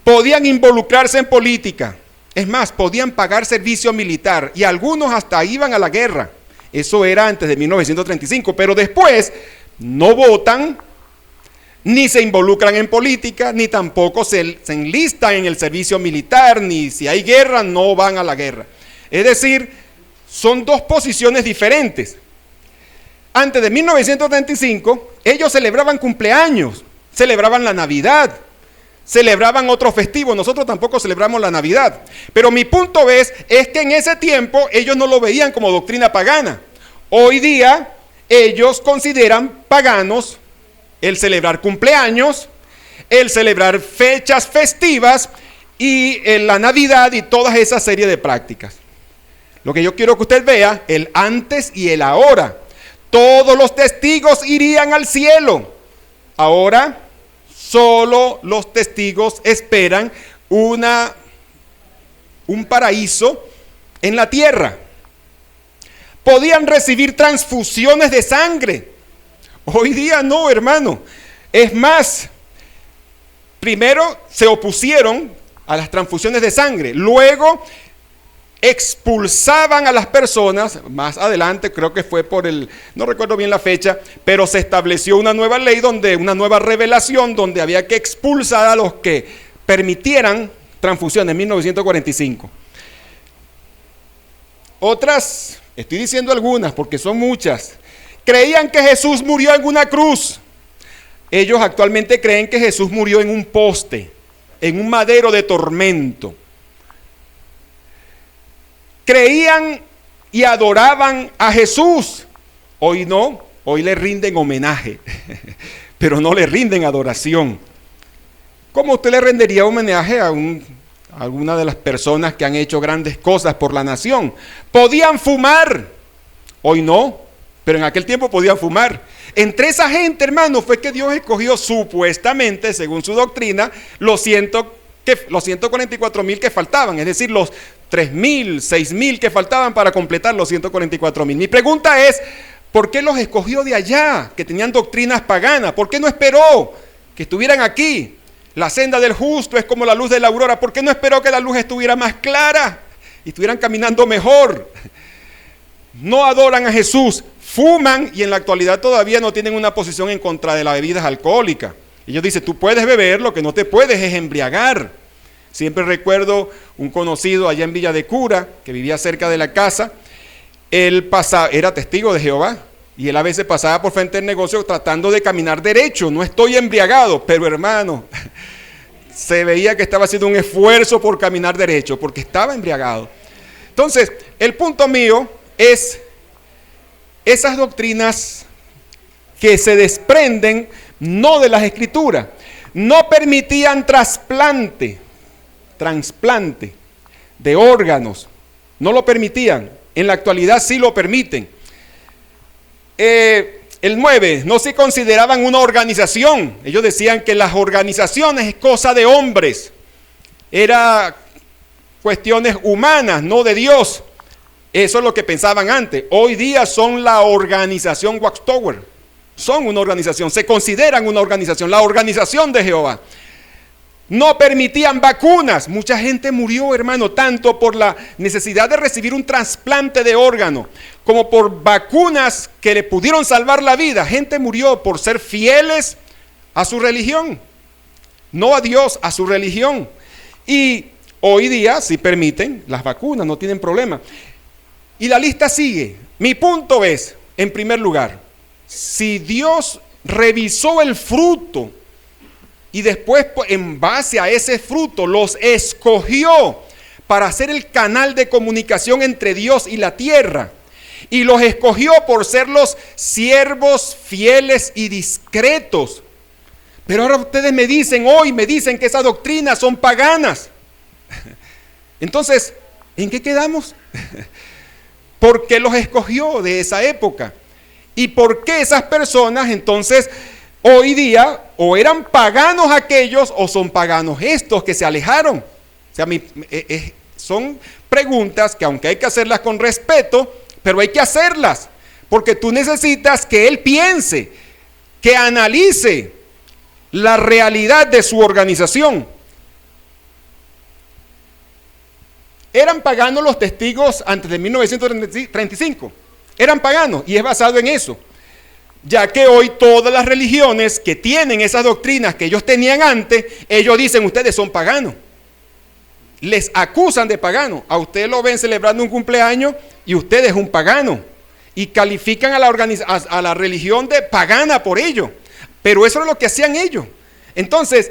Speaker 2: podían involucrarse en política, es más, podían pagar servicio militar y algunos hasta iban a la guerra. Eso era antes de 1935, pero después no votan, ni se involucran en política, ni tampoco se enlistan en el servicio militar, ni si hay guerra no van a la guerra. Es decir, son dos posiciones diferentes. Antes de 1935, ellos celebraban cumpleaños, celebraban la Navidad, celebraban otros festivos. Nosotros tampoco celebramos la Navidad. Pero mi punto es que en ese tiempo ellos no lo veían como doctrina pagana. Hoy día ellos consideran paganos el celebrar cumpleaños, el celebrar fechas festivas y la Navidad y toda esa serie de prácticas. Lo que yo quiero que usted vea, el antes y el ahora. Todos los testigos irían al cielo. Ahora solo los testigos esperan un paraíso en la tierra. Podían recibir transfusiones de sangre. Hoy día no, hermano. Es más, primero se opusieron a las transfusiones de sangre. Luego expulsaban a las personas. Más adelante, creo que fue no recuerdo bien la fecha, pero se estableció una nueva ley, una nueva revelación, donde había que expulsar a los que permitieran transfusiones en 1945. Otras, estoy diciendo algunas porque son muchas, creían que Jesús murió en una cruz. Ellos actualmente creen que Jesús murió en un poste, en un madero de tormento. Creían y adoraban a Jesús. Hoy no, hoy le rinden homenaje, pero no le rinden adoración. ¿Cómo usted le rendería homenaje a alguna de las personas que han hecho grandes cosas por la nación? Podían fumar, hoy no, pero en aquel tiempo podían fumar. Entre esa gente, hermano, fue que Dios escogió supuestamente, según su doctrina, los 144,000 que faltaban, es decir, los 3,000, 6,000 que faltaban para completar los 144,000. Mi pregunta es, ¿por qué los escogió de allá, que tenían doctrinas paganas? ¿Por qué no esperó que estuvieran aquí? La senda del justo es como la luz de la aurora. ¿Por qué no esperó que la luz estuviera más clara y estuvieran caminando mejor? No adoran a Jesús, fuman y en la actualidad todavía no tienen una posición en contra de las bebidas alcohólicas. Ellos dicen, tú puedes beber, lo que no te puedes es embriagar. Siempre recuerdo un conocido allá en Villa de Cura, que vivía cerca de la casa. Él era testigo de Jehová y él a veces pasaba por frente del negocio tratando de caminar derecho. No estoy embriagado, pero hermano, se veía que estaba haciendo un esfuerzo por caminar derecho porque estaba embriagado. Entonces, el punto mío es esas doctrinas que se desprenden no de las Escrituras, no permitían trasplante de órganos, no lo permitían. En la actualidad sí lo permiten. El 9, no se consideraban una organización. Ellos decían que las organizaciones es cosa de hombres, era cuestiones humanas, no de Dios. Eso es lo que pensaban antes. Hoy día son la organización Watchtower. Son una organización, se consideran una organización, la organización de Jehová. No permitían vacunas. Mucha gente murió, hermano, tanto por la necesidad de recibir un trasplante de órgano, como por vacunas que le pudieron salvar la vida. Gente murió por ser fieles a su religión, no a Dios, a su religión. Y hoy día sí permiten las vacunas, no tienen problema. Y la lista sigue. Mi punto es, en primer lugar, si Dios revisó el fruto y después, en base a ese fruto, los escogió para ser el canal de comunicación entre Dios y la tierra. Y los escogió por ser los siervos fieles y discretos. Pero ahora ustedes me dicen que esas doctrinas son paganas. Entonces, ¿en qué quedamos? ¿Por qué los escogió de esa época? ¿Y por qué esas personas entonces hoy día o eran paganos aquellos o son paganos estos que se alejaron? O sea, son preguntas que aunque hay que hacerlas con respeto, pero hay que hacerlas, porque tú necesitas que él piense, que analice la realidad de su organización. Eran paganos los testigos antes de 1935, eran paganos y es basado en eso, ya que hoy todas las religiones que tienen esas doctrinas que ellos tenían antes, ellos dicen ustedes son paganos. Les acusan de pagano. A usted lo ven celebrando un cumpleaños y usted es un pagano. Y califican a la religión de pagana por ello. Pero eso es lo que hacían ellos. Entonces,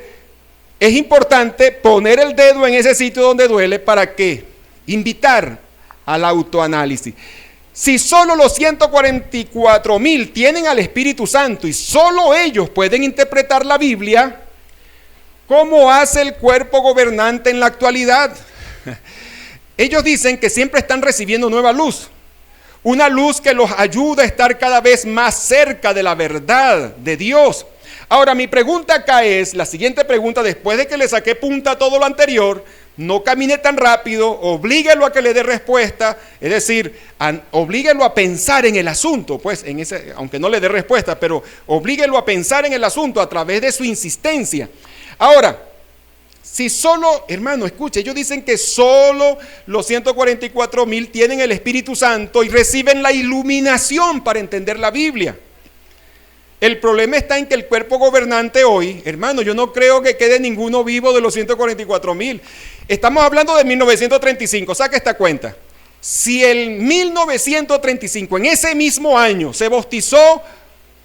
Speaker 2: es importante poner el dedo en ese sitio donde duele para que invitar al autoanálisis. Si solo los 144,000 tienen al Espíritu Santo y solo ellos pueden interpretar la Biblia, ¿cómo hace el cuerpo gobernante en la actualidad? Ellos dicen que siempre están recibiendo nueva luz, una luz que los ayuda a estar cada vez más cerca de la verdad de Dios. Ahora, mi pregunta acá es, la siguiente pregunta, después de que le saqué punta a todo lo anterior, no camine tan rápido, oblíguelo a que le dé respuesta, es decir, oblíguelo a pensar en el asunto, pues, aunque no le dé respuesta, pero oblíguelo a pensar en el asunto a través de su insistencia. Ahora, si solo, hermano, escuche, ellos dicen que solo los 144,000 tienen el Espíritu Santo y reciben la iluminación para entender la Biblia. El problema está en que el cuerpo gobernante hoy, hermano, yo no creo que quede ninguno vivo de los 144,000. Estamos hablando de 1935, saca esta cuenta. Si en 1935, en ese mismo año, se bautizó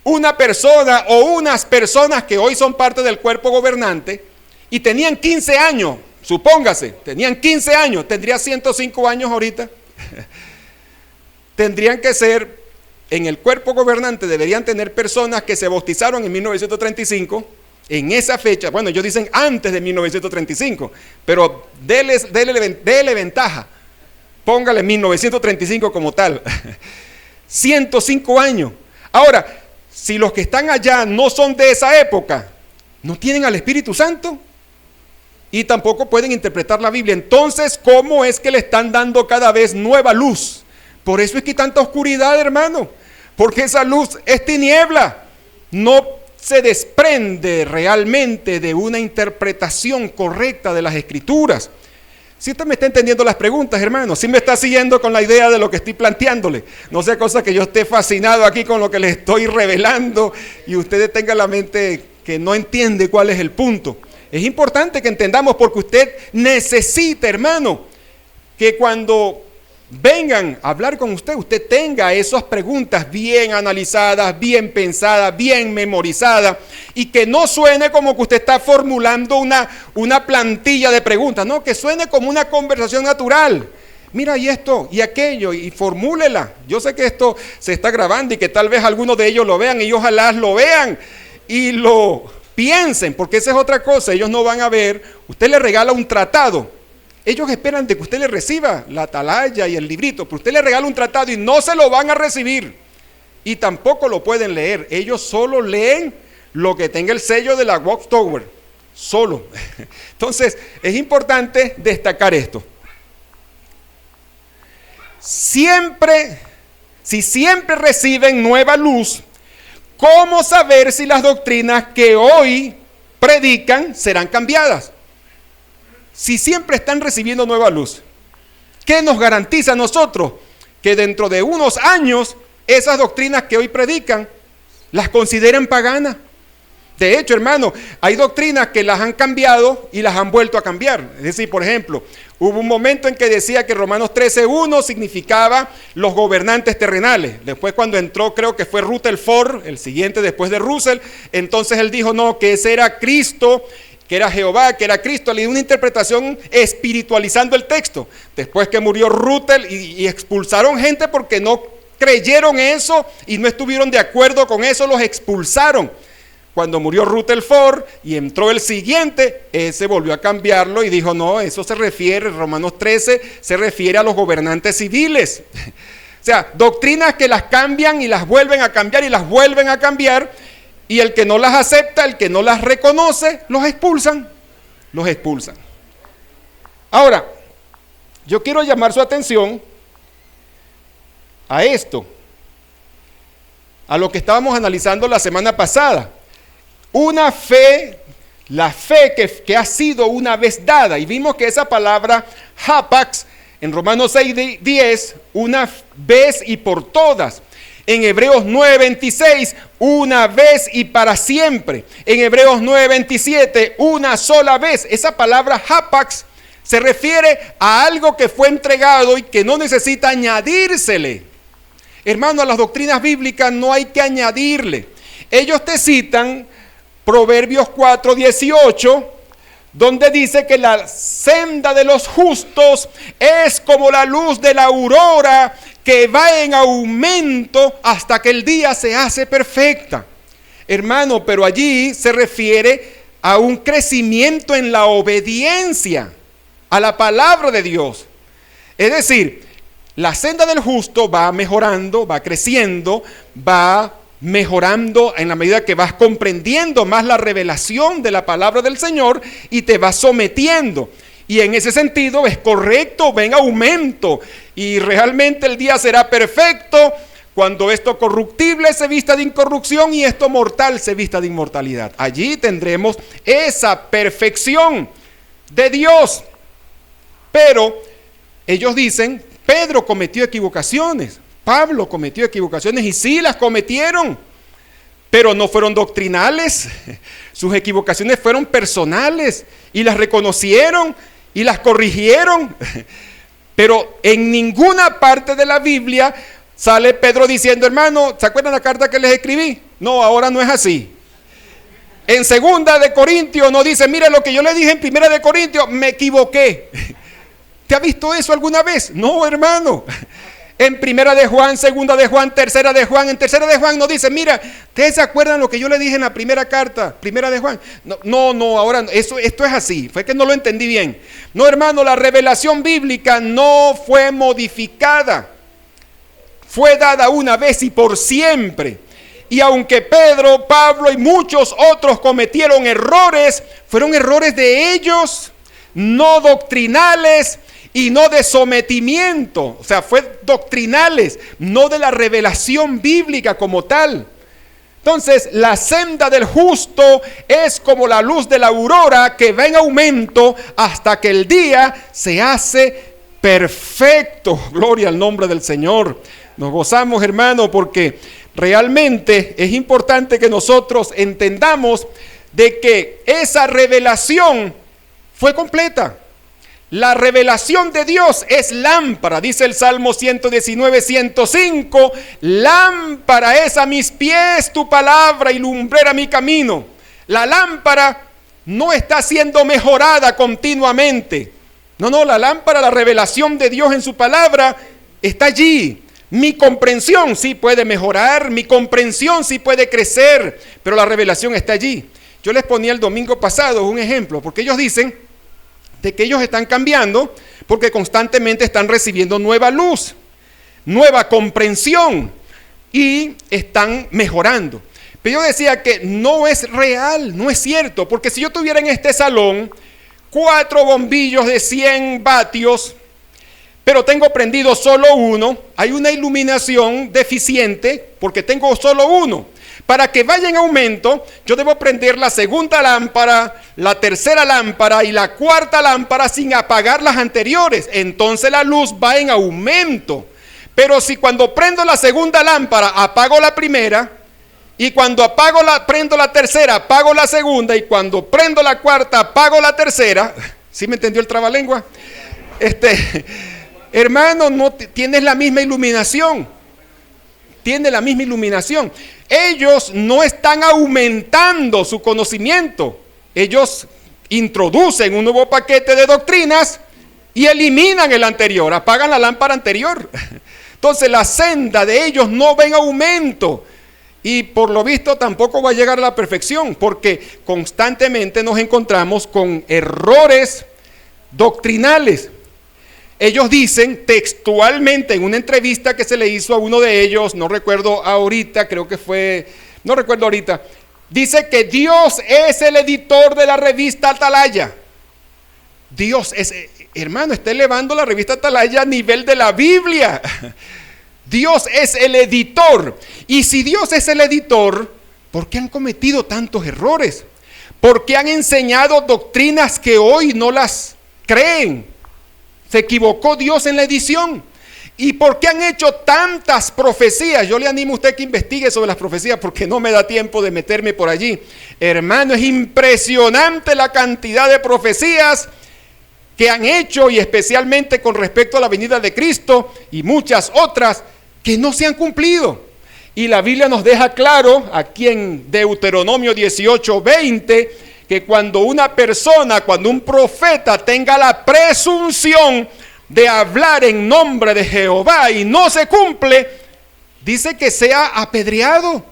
Speaker 2: una persona o unas personas que hoy son parte del cuerpo gobernante y tenían 15 años, supóngase, tenían 15 años, tendría 105 años ahorita. Tendrían que ser, en el cuerpo gobernante deberían tener personas que se bautizaron en 1935, en esa fecha, bueno, ellos dicen antes de 1935, pero dele ventaja, póngale 1935 como tal, 105 años. Ahora, si los que están allá no son de esa época, no tienen al Espíritu Santo y tampoco pueden interpretar la Biblia, entonces, ¿cómo es que le están dando cada vez nueva luz? Por eso es que hay tanta oscuridad, hermano, porque esa luz es tiniebla, no se desprende realmente de una interpretación correcta de las Escrituras. Si usted me está entendiendo las preguntas, hermano, si me está siguiendo con la idea de lo que estoy planteándole, no sea cosa que yo esté fascinado aquí con lo que les estoy revelando y ustedes tengan la mente que no entiende cuál es el punto. Es importante que entendamos porque usted necesita, hermano, que cuando vengan a hablar con usted, usted tenga esas preguntas bien analizadas, bien pensadas, bien memorizadas y que no suene como que usted está formulando una plantilla de preguntas, no, que suene como una conversación natural. Mira, y esto, y aquello, y formúlela. Yo sé que esto se está grabando y que tal vez algunos de ellos lo vean y ojalá lo vean y lo piensen, porque esa es otra cosa, ellos no van a ver, usted le regala un tratado. Ellos esperan de que usted le reciba la atalaya y el librito, pero usted le regala un tratado y no se lo van a recibir. Y tampoco lo pueden leer. Ellos solo leen lo que tenga el sello de la Watchtower. Solo. Entonces, es importante destacar esto. Si siempre reciben nueva luz, ¿cómo saber si las doctrinas que hoy predican serán cambiadas? Si siempre están recibiendo nueva luz, ¿qué nos garantiza a nosotros? Que dentro de unos años esas doctrinas que hoy predican las consideren paganas. De hecho, hermano, hay doctrinas que las han cambiado y las han vuelto a cambiar. Es decir, por ejemplo, hubo un momento en que decía que Romanos 13:1 significaba los gobernantes terrenales. Después, cuando entró, creo que fue Rutherford, el siguiente después de Russell, entonces él dijo no, que ese era Cristo, que era Jehová, que era Cristo. Le dio una interpretación espiritualizando el texto. Después que murió Rutherford y expulsaron gente porque no creyeron eso y no estuvieron de acuerdo con eso, los expulsaron. Cuando murió Rutherford y entró el siguiente, ese volvió a cambiarlo y dijo, no, eso se refiere, Romanos 13, se refiere a los gobernantes civiles. O sea, doctrinas que las cambian y las vuelven a cambiar y las vuelven a cambiar, y el que no las acepta, el que no las reconoce, los expulsan. Ahora, yo quiero llamar su atención a esto, a lo que estábamos analizando la semana pasada. Una fe, la fe que ha sido una vez dada, y vimos que esa palabra hapax en Romanos 6:10, una vez y por todas. En Hebreos 9:26, una vez y para siempre. En Hebreos 9:27, una sola vez. Esa palabra hapax se refiere a algo que fue entregado y que no necesita añadírsele. Hermano, a las doctrinas bíblicas no hay que añadirle. Ellos te citan Proverbios 4:18, donde dice que la senda de los justos es como la luz de la aurora que va en aumento hasta que el día se hace perfecta. Hermano, pero allí se refiere a un crecimiento en la obediencia a la palabra de Dios. Es decir, la senda del justo va mejorando, va creciendo, va mejorando en la medida que vas comprendiendo más la revelación de la palabra del Señor y te vas sometiendo. Y en ese sentido es correcto, va en aumento. Y realmente el día será perfecto cuando esto corruptible se vista de incorrupción y esto mortal se vista de inmortalidad. Allí tendremos esa perfección de Dios. Pero ellos dicen, Pedro cometió equivocaciones. Pablo cometió equivocaciones y sí las cometieron, pero no fueron doctrinales. Sus equivocaciones fueron personales y las reconocieron y las corrigieron. Pero en ninguna parte de la Biblia sale Pedro diciendo, hermano, ¿se acuerdan la carta que les escribí? No, ahora no es así. En 2 de Corintios no dice, mire lo que yo le dije en 1 de Corintios, me equivoqué. ¿Te ha visto eso alguna vez? No, hermano. En 1 de Juan, 2 de Juan, 3 de Juan, en 3 de Juan nos dice, mira, ¿ustedes se acuerdan lo que yo le dije en la primera carta, 1 de Juan? No, ahora esto es así, fue que no lo entendí bien. No, hermano, la revelación bíblica no fue modificada, fue dada una vez y por siempre. Y aunque Pedro, Pablo y muchos otros cometieron errores, fueron errores de ellos, no doctrinales, y no de sometimiento, o sea, fue doctrinales, no de la revelación bíblica como tal. Entonces, la senda del justo es como la luz de la aurora que va en aumento hasta que el día se hace perfecto. Gloria al nombre del Señor. Nos gozamos, hermano, porque realmente es importante que nosotros entendamos de que esa revelación fue completa. La revelación de Dios es lámpara, dice el Salmo 119:105, lámpara es a mis pies tu palabra y lumbrera mi camino. La lámpara no está siendo mejorada continuamente. No, la lámpara, la revelación de Dios en su palabra está allí. Mi comprensión sí puede mejorar, mi comprensión sí puede crecer, pero la revelación está allí. Yo les ponía el domingo pasado un ejemplo, porque ellos dicen de que ellos están cambiando porque constantemente están recibiendo nueva luz, nueva comprensión y están mejorando. Pero yo decía que no es real, no es cierto, porque si yo tuviera en este salón 4 bombillos de 100 vatios, pero tengo prendido solo uno, hay una iluminación deficiente porque tengo solo uno. Para que vaya en aumento, yo debo prender la segunda lámpara, la tercera lámpara y la cuarta lámpara sin apagar las anteriores. Entonces la luz va en aumento. Pero si cuando prendo la segunda lámpara apago la primera y cuando prendo la tercera, apago la segunda, y cuando prendo la cuarta, apago la tercera. ¿Sí me entendió el trabalengua? Hermano, no tienes la misma iluminación. Tiene la misma iluminación. Ellos no están aumentando su conocimiento. Ellos introducen un nuevo paquete de doctrinas y eliminan el anterior, apagan la lámpara anterior. Entonces la senda de ellos no ven aumento, y por lo visto tampoco va a llegar a la perfección, porque constantemente nos encontramos con errores doctrinales. Ellos dicen textualmente en una entrevista que se le hizo a uno de ellos, no recuerdo ahorita, dice que Dios es el editor de la revista Atalaya. Dios es, hermano, está elevando la revista Atalaya a nivel de la Biblia. Dios es el editor. Y si Dios es el editor, ¿por qué han cometido tantos errores? ¿Por qué han enseñado doctrinas que hoy no las creen? Se equivocó Dios en la edición. ¿Y por qué han hecho tantas profecías? Yo le animo a usted que investigue sobre las profecías, porque no me da tiempo de meterme por allí. Hermano, es impresionante la cantidad de profecías que han hecho, y especialmente con respecto a la venida de Cristo y muchas otras que no se han cumplido. Y la Biblia nos deja claro aquí en Deuteronomio 18:20, que cuando un profeta tenga la presunción de hablar en nombre de Jehová y no se cumple, dice que sea apedreado.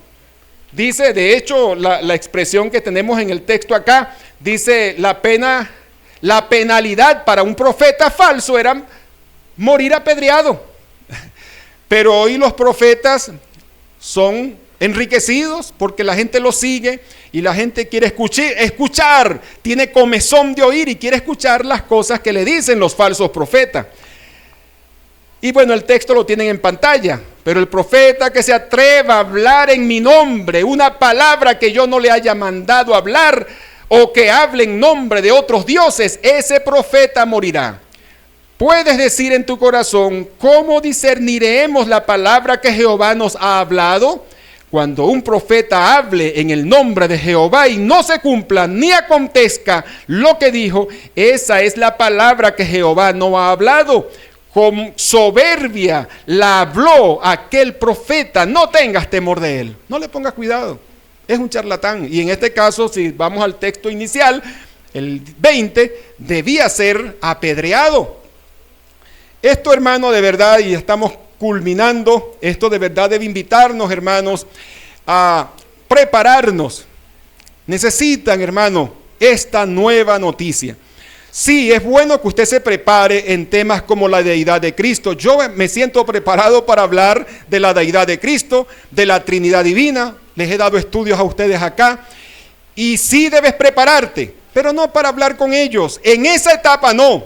Speaker 2: Dice, de hecho, la expresión que tenemos en el texto acá, dice la penalidad para un profeta falso era morir apedreado. Pero hoy los profetas son enriquecidos porque la gente los sigue y la gente quiere escuchar, tiene comezón de oír y quiere escuchar las cosas que le dicen los falsos profetas. Y bueno, el texto lo tienen en pantalla. Pero el profeta que se atreva a hablar en mi nombre una palabra que yo no le haya mandado hablar, o que hable en nombre de otros dioses, ese profeta morirá. Puedes decir en tu corazón, ¿cómo discerniremos la palabra que Jehová nos ha hablado? Cuando un profeta hable en el nombre de Jehová y no se cumpla ni acontezca lo que dijo, esa es la palabra que Jehová no ha hablado. Con soberbia la habló aquel profeta, no tengas temor de él. No le pongas cuidado, es un charlatán. Y en este caso, si vamos al texto inicial, el 20, debía ser apedreado. Esto, hermano, de verdad, y estamos culminando, esto de verdad debe invitarnos, hermanos, a prepararnos. Necesitan, hermano, esta nueva noticia. Sí, es bueno que usted se prepare en temas como la deidad de Cristo. Yo me siento preparado para hablar de la deidad de Cristo, de la Trinidad Divina. Les he dado estudios a ustedes acá. Y sí debes prepararte, pero no para hablar con ellos. En esa etapa no.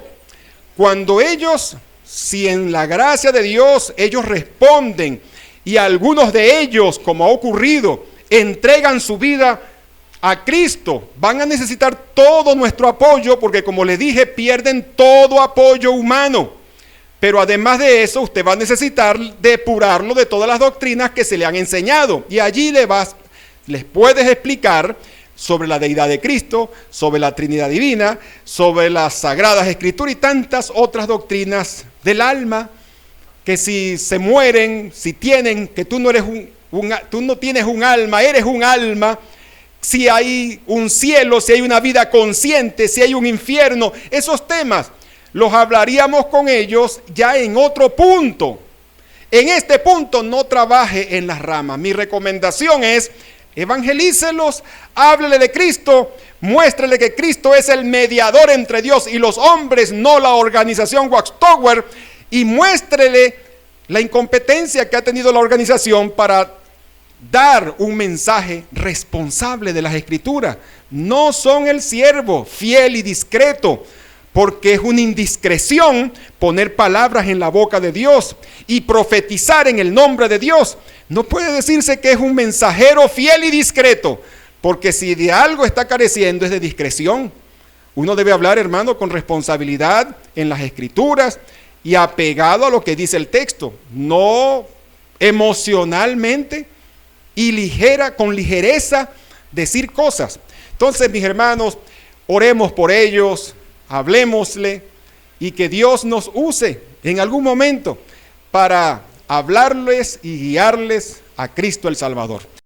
Speaker 2: Cuando ellos, si en la gracia de Dios, ellos responden y algunos de ellos, como ha ocurrido, entregan su vida a Cristo, van a necesitar todo nuestro apoyo, porque como les dije, pierden todo apoyo humano. Pero además de eso, usted va a necesitar depurarlo de todas las doctrinas que se le han enseñado. Y allí les puedes explicar sobre la deidad de Cristo, sobre la Trinidad Divina, sobre las Sagradas Escrituras y tantas otras doctrinas del alma, que si se mueren, si tienen, que tú no tienes un alma, eres un alma. Si hay un cielo, si hay una vida consciente, si hay un infierno, esos temas los hablaríamos con ellos ya en otro punto. En este punto no trabaje en las ramas. Mi recomendación es, evangelícelos, háblele de Cristo, muéstrele que Cristo es el mediador entre Dios y los hombres, no la organización Watchtower, y muéstrele la incompetencia que ha tenido la organización para dar un mensaje responsable de las Escrituras. No son el siervo fiel y discreto, porque es una indiscreción poner palabras en la boca de Dios y profetizar en el nombre de Dios. No puede decirse que es un mensajero fiel y discreto, porque si de algo está careciendo es de discreción. Uno debe hablar, hermano, con responsabilidad en las Escrituras y apegado a lo que dice el texto, no emocionalmente. y con ligereza decir cosas. Entonces, mis hermanos, oremos por ellos, hablemosle y que Dios nos use en algún momento para hablarles y guiarles a Cristo el Salvador.